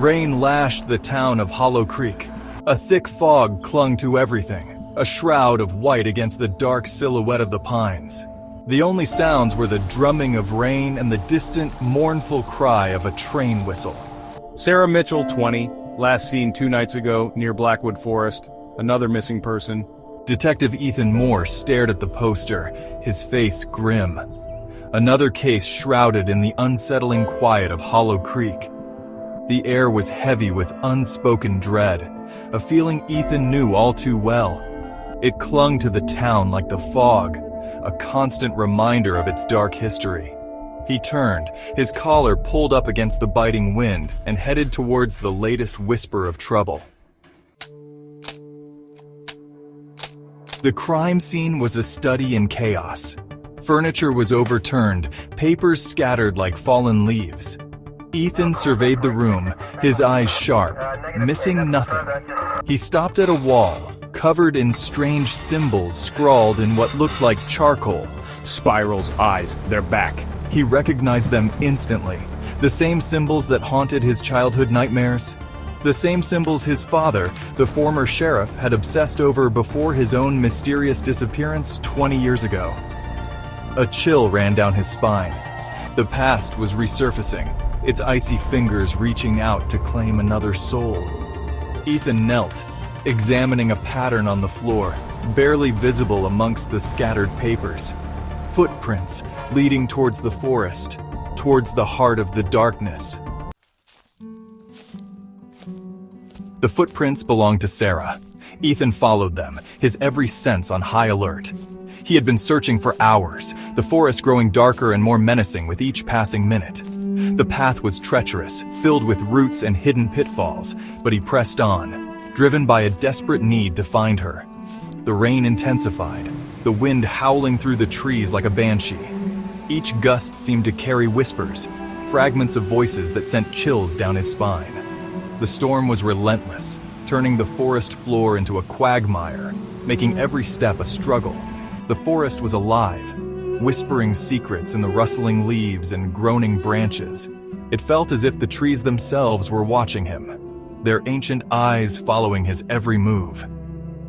Rain lashed the town of Hollow Creek. A thick fog clung to everything, a shroud of white against the dark silhouette of the pines. The only sounds were the drumming of rain and the distant, mournful cry of a train whistle. Sarah Mitchell, 20, last seen 2 nights ago near Blackwood Forest. Another missing person. Detective Ethan Moore stared at the poster, his face grim. Another case shrouded in the unsettling quiet of Hollow Creek. The air was heavy with unspoken dread, a feeling Ethan knew all too well. It clung to the town like the fog, a constant reminder of its dark history. He turned, his collar pulled up against the biting wind, and headed towards the latest whisper of trouble. The crime scene was a study in chaos. Furniture was overturned, papers scattered like fallen leaves. Ethan surveyed the room, his eyes sharp, missing nothing. He stopped at a wall, covered in strange symbols scrawled in what looked like charcoal. Spiral's eyes, they're back. He recognized them instantly. The same symbols that haunted his childhood nightmares. The same symbols his father, the former sheriff, had obsessed over before his own mysterious disappearance 20 years ago. A chill ran down his spine. The past was resurfacing, its icy fingers reaching out to claim another soul. Ethan knelt, examining a pattern on the floor, barely visible amongst the scattered papers. Footprints leading towards the forest, towards the heart of the darkness. The footprints belonged to Sarah. Ethan followed them, his every sense on high alert. He had been searching for hours, the forest growing darker and more menacing with each passing minute. The path was treacherous, filled with roots and hidden pitfalls, but he pressed on, driven by a desperate need to find her. The rain intensified, the wind howling through the trees like a banshee. Each gust seemed to carry whispers, fragments of voices that sent chills down his spine. The storm was relentless, turning the forest floor into a quagmire, making every step a struggle. The forest was alive, whispering secrets in the rustling leaves and groaning branches. It felt as if the trees themselves were watching him, their ancient eyes following his every move.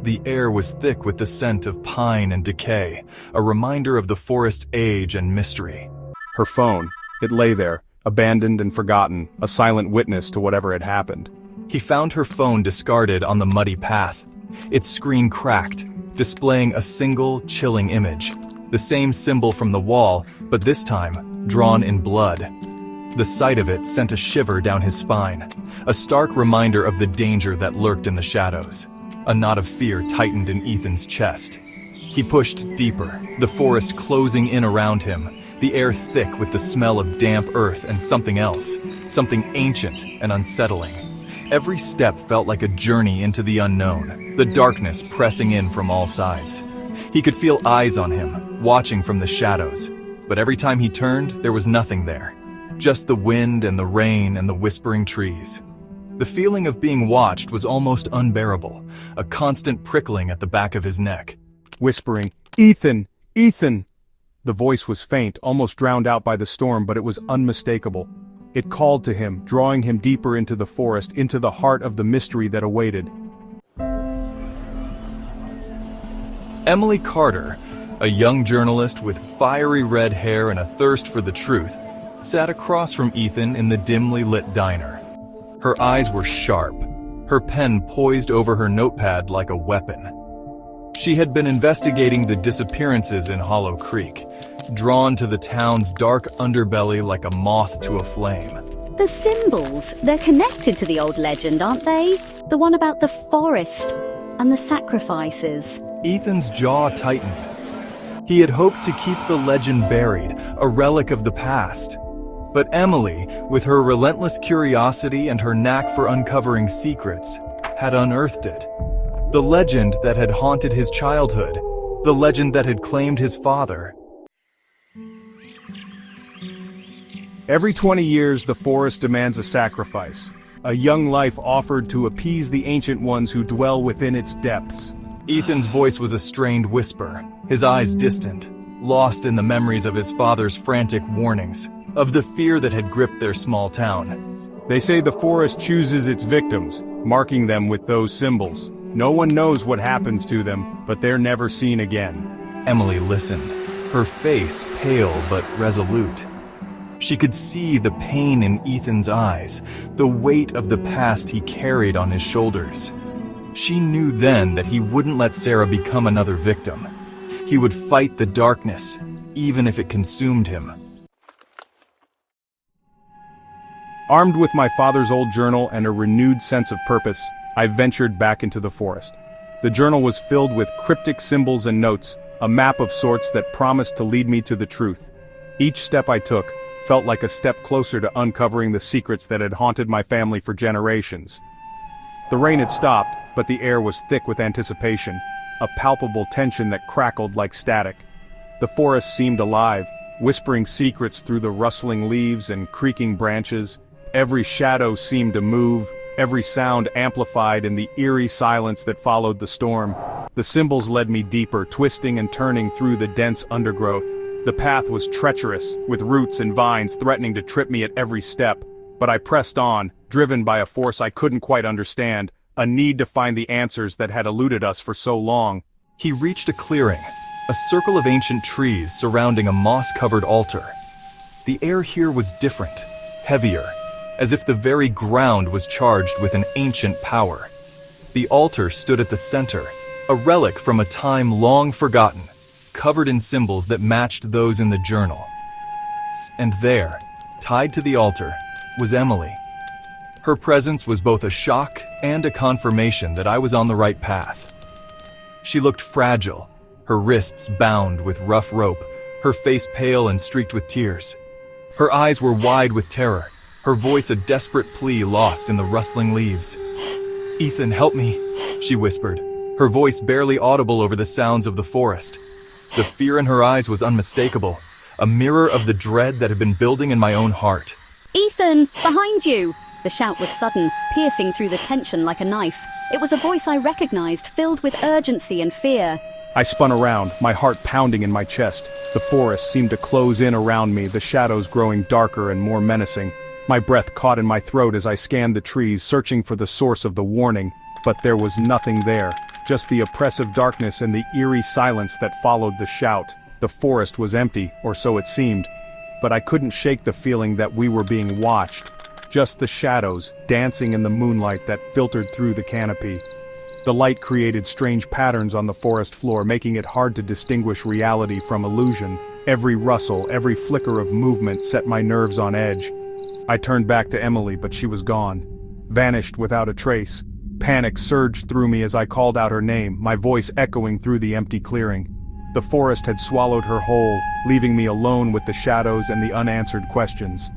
The air was thick with the scent of pine and decay, a reminder of the forest's age and mystery. Her phone, it lay there, abandoned and forgotten, a silent witness to whatever had happened. He found her phone discarded on the muddy path. Its screen cracked, displaying a single, chilling image. The same symbol from the wall, but this time, drawn in blood. The sight of it sent a shiver down his spine, a stark reminder of the danger that lurked in the shadows. A knot of fear tightened in Ethan's chest. He pushed deeper, the forest closing in around him, the air thick with the smell of damp earth and something else, something ancient and unsettling. Every step felt like a journey into the unknown, the darkness pressing in from all sides. He could feel eyes on him, watching from the shadows, but every time he turned, there was nothing there. Just the wind and the rain and the whispering trees. The feeling of being watched was almost unbearable, a constant prickling at the back of his neck. Whispering, "Ethan! Ethan!" The voice was faint, almost drowned out by the storm, but it was unmistakable. It called to him, drawing him deeper into the forest, into the heart of the mystery that awaited. Emily Carter, a young journalist with fiery red hair and a thirst for the truth, sat across from Ethan in the dimly lit diner. Her eyes were sharp, her pen poised over her notepad like a weapon. She had been investigating the disappearances in Hollow Creek, drawn to the town's dark underbelly like a moth to a flame. The symbols, they're connected to the old legend, aren't they? The one about the forest and the sacrifices. Ethan's jaw tightened. He had hoped to keep the legend buried, a relic of the past. But Emily, with her relentless curiosity and her knack for uncovering secrets, had unearthed it. The legend that had haunted his childhood, the legend that had claimed his father. Every 20 years, the forest demands a sacrifice, a young life offered to appease the ancient ones who dwell within its depths. Ethan's voice was a strained whisper, his eyes distant, lost in the memories of his father's frantic warnings, of the fear that had gripped their small town. They say the forest chooses its victims, marking them with those symbols. No one knows what happens to them, but they're never seen again. Emily listened, her face pale but resolute. She could see the pain in Ethan's eyes, the weight of the past he carried on his shoulders. She knew then that he wouldn't let Sarah become another victim. He would fight the darkness, even if it consumed him. Armed with my father's old journal and a renewed sense of purpose, I ventured back into the forest. The journal was filled with cryptic symbols and notes, a map of sorts that promised to lead me to the truth. Each step I took felt like a step closer to uncovering the secrets that had haunted my family for generations. The rain had stopped, but the air was thick with anticipation, a palpable tension that crackled like static. The forest seemed alive, whispering secrets through the rustling leaves and creaking branches. Every shadow seemed to move, every sound amplified in the eerie silence that followed the storm. The symbols led me deeper, twisting and turning through the dense undergrowth. The path was treacherous, with roots and vines threatening to trip me at every step. But I pressed on, driven by a force I couldn't quite understand, a need to find the answers that had eluded us for so long. He reached a clearing, a circle of ancient trees surrounding a moss-covered altar. The air here was different, heavier, as if the very ground was charged with an ancient power. The altar stood at the center, a relic from a time long forgotten, covered in symbols that matched those in the journal. And there, tied to the altar, was Emily. Her presence was both a shock and a confirmation that I was on the right path. She looked fragile, her wrists bound with rough rope, her face pale and streaked with tears. Her eyes were wide with terror, her voice a desperate plea lost in the rustling leaves. "Ethan, help me," she whispered, her voice barely audible over the sounds of the forest. The fear in her eyes was unmistakable, a mirror of the dread that had been building in my own heart. "Ethan, behind you!" The shout was sudden, piercing through the tension like a knife. It was a voice I recognized, filled with urgency and fear. I spun around, my heart pounding in my chest. The forest seemed to close in around me, the shadows growing darker and more menacing. My breath caught in my throat as I scanned the trees, searching for the source of the warning. But there was nothing there, just the oppressive darkness and the eerie silence that followed the shout. The forest was empty, or so it seemed. But I couldn't shake the feeling that we were being watched. Just the shadows, dancing in the moonlight that filtered through the canopy. The light created strange patterns on the forest floor, making it hard to distinguish reality from illusion. Every rustle, every flicker of movement set my nerves on edge. I turned back to Emily, but she was gone. Vanished without a trace. Panic surged through me as I called out her name, my voice echoing through the empty clearing. The forest had swallowed her whole, leaving me alone with the shadows and the unanswered questions.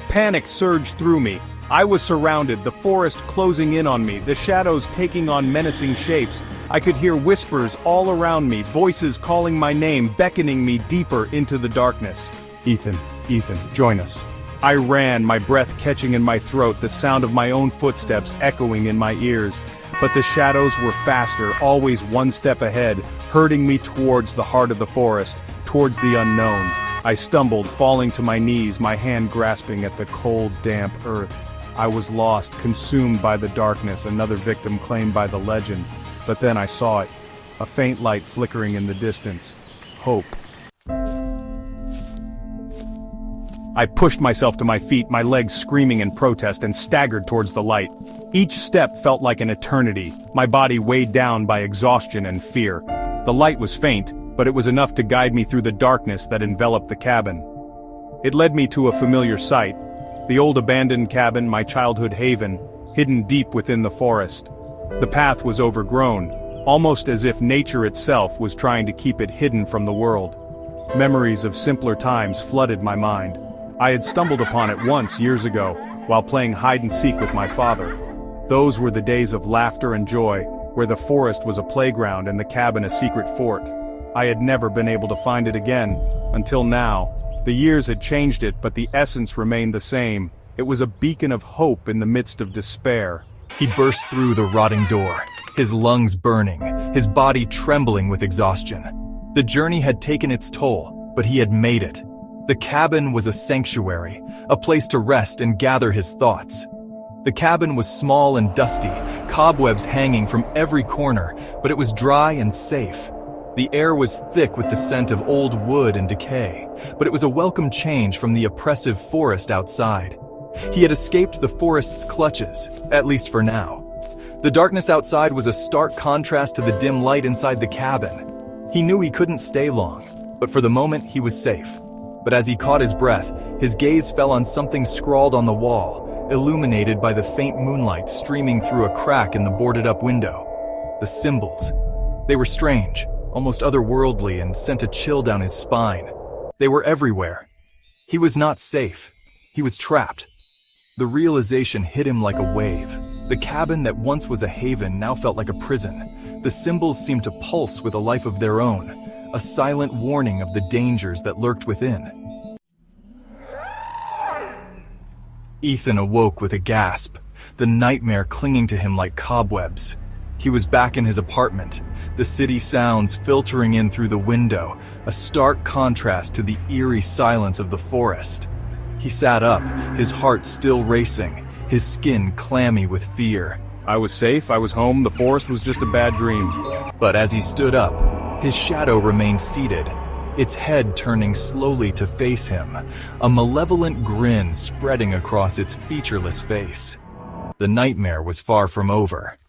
Panic surged through me. I was surrounded, the forest closing in on me, the shadows taking on menacing shapes. I could hear whispers all around me, voices calling my name, beckoning me deeper into the darkness. "Ethan, Ethan, join us." I ran, my breath catching in my throat, the sound of my own footsteps echoing in my ears. But the shadows were faster, always one step ahead, herding me towards the heart of the forest, towards the unknown. I stumbled, falling to my knees, my hand grasping at the cold, damp earth. I was lost, consumed by the darkness, another victim claimed by the legend. But then I saw it, a faint light flickering in the distance. Hope. I pushed myself to my feet, my legs screaming in protest, and staggered towards the light. Each step felt like an eternity, my body weighed down by exhaustion and fear. The light was faint, but it was enough to guide me through the darkness that enveloped the cabin. It led me to a familiar sight, the old abandoned cabin, my childhood haven, hidden deep within the forest. The path was overgrown, almost as if nature itself was trying to keep it hidden from the world. Memories of simpler times flooded my mind. I had stumbled upon it once years ago, while playing hide-and-seek with my father. Those were the days of laughter and joy, where the forest was a playground and the cabin a secret fort. I had never been able to find it again, until now. The years had changed it, but the essence remained the same. It was a beacon of hope in the midst of despair. He burst through the rotting door, his lungs burning, his body trembling with exhaustion. The journey had taken its toll, but he had made it. The cabin was a sanctuary, a place to rest and gather his thoughts. The cabin was small and dusty, cobwebs hanging from every corner, but it was dry and safe. The air was thick with the scent of old wood and decay, but it was a welcome change from the oppressive forest outside. He had escaped the forest's clutches, at least for now. The darkness outside was a stark contrast to the dim light inside the cabin. He knew he couldn't stay long, but for the moment he was safe. But as he caught his breath, his gaze fell on something scrawled on the wall, illuminated by the faint moonlight streaming through a crack in the boarded-up window. The symbols. They were strange, almost otherworldly, and sent a chill down his spine. They were everywhere. He was not safe. He was trapped. The realization hit him like a wave. The cabin that once was a haven now felt like a prison. The symbols seemed to pulse with a life of their own, a silent warning of the dangers that lurked within. Ethan awoke with a gasp, the nightmare clinging to him like cobwebs. He was back in his apartment, the city sounds filtering in through the window, a stark contrast to the eerie silence of the forest. He sat up, his heart still racing, his skin clammy with fear. I was safe, I was home, the forest was just a bad dream. But as he stood up, his shadow remained seated, its head turning slowly to face him, a malevolent grin spreading across its featureless face. The nightmare was far from over.